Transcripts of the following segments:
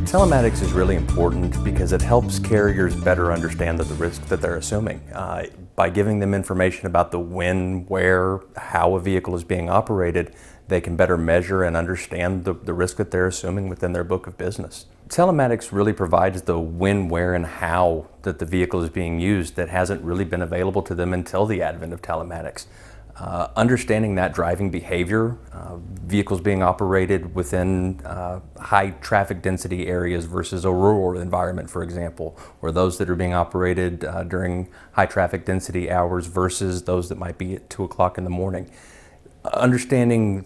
Telematics is really important because it helps carriers better understand the risk that they're assuming. By giving them information about the when, where, how a vehicle is being operated, they can better measure and understand the risk that they're assuming within their book of business. Telematics really provides the when, where, and how that the vehicle is being used that hasn't really been available to them until the advent of telematics. Understanding that driving behavior, vehicles being operated within high traffic density areas versus a rural environment, for example, or those that are being operated during high traffic density hours versus those that might be at 2 o'clock in the morning. Understanding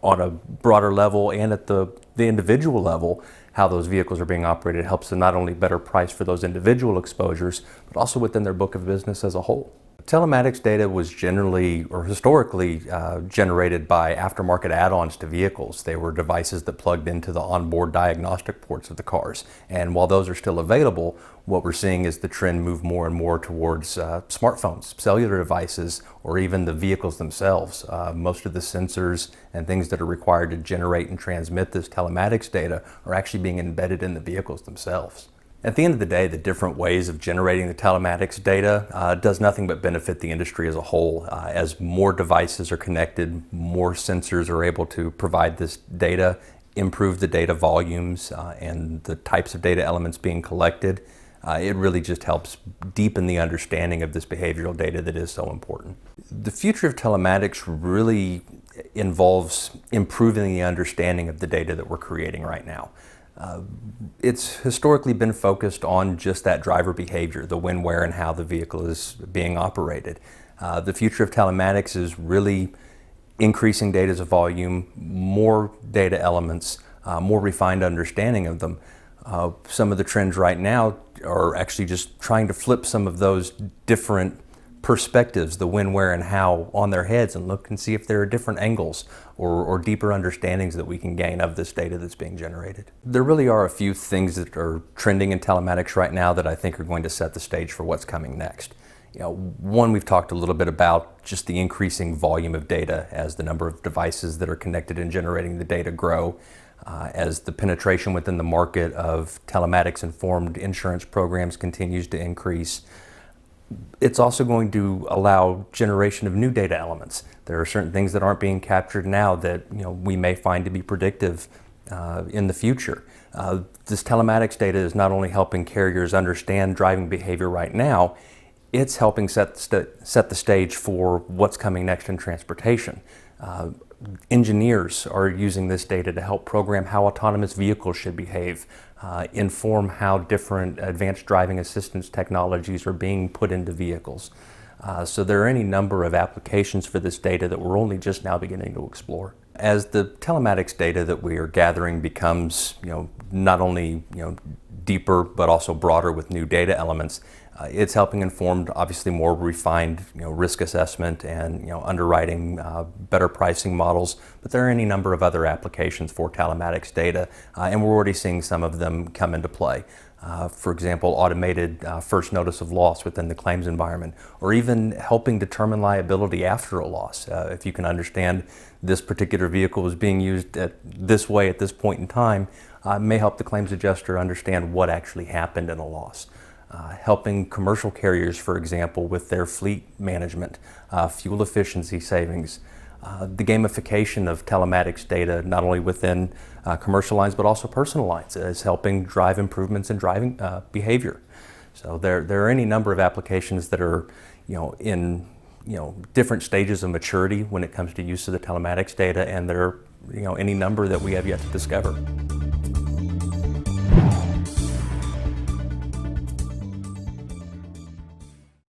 on a broader level and at the individual level how those vehicles are being operated helps them not only better price for those individual exposures, but also within their book of business as a whole. Telematics data was generally or historically generated by aftermarket add-ons to vehicles. They were devices that plugged into the onboard diagnostic ports of the cars. And while those are still available, what we're seeing is the trend move more and more towards smartphones, cellular devices, or even the vehicles themselves. Most of the sensors and things that are required to generate and transmit this telematics data are actually being embedded in the vehicles themselves. At the end of the day, the different ways of generating the telematics data does nothing but benefit the industry as a whole. As more devices are connected, more sensors are able to provide this data, improve the data volumes and the types of data elements being collected. It really just helps deepen the understanding of this behavioral data that is so important. The future of telematics really involves improving the understanding of the data that we're creating right now. It's historically been focused on just that driver behavior, the when, where, and how the vehicle is being operated. The future of telematics is really increasing data's volume, more data elements, more refined understanding of them. Some of the trends right now are actually just trying to flip some of those different perspectives, the when, where, and how, on their heads and look and see if there are different angles or deeper understandings that we can gain of this data that's being generated. There really are a few things that are trending in telematics right now that I think are going to set the stage for what's coming next. One, we've talked a little bit about just the increasing volume of data as the number of devices that are connected and generating the data grow, as the penetration within the market of telematics-informed insurance programs continues to increase. It's also going to allow generation of new data elements. There are certain things that aren't being captured now that we may find to be predictive in the future. This telematics data is not only helping carriers understand driving behavior right now, it's helping set the stage for what's coming next in transportation. Engineers are using this data to help program how autonomous vehicles should behave, inform how different advanced driving assistance technologies are being put into vehicles. So there are any number of applications for this data that we're only just now beginning to explore. As the telematics data that we are gathering becomes, not only deeper but also broader with new data elements, it's helping inform obviously more refined risk assessment and underwriting, better pricing models, but there are any number of other applications for telematics data and we're already seeing some of them come into play. For example, automated first notice of loss within the claims environment, or even helping determine liability after a loss. If you can understand this particular vehicle is being used this way at this point in time, may help the claims adjuster understand what actually happened in a loss. Helping commercial carriers, for example, with their fleet management, fuel efficiency savings, the gamification of telematics data, not only within commercial lines, but also personal lines, is helping drive improvements in driving behavior. So there are any number of applications that are, in different stages of maturity when it comes to use of the telematics data, and there are, any number that we have yet to discover.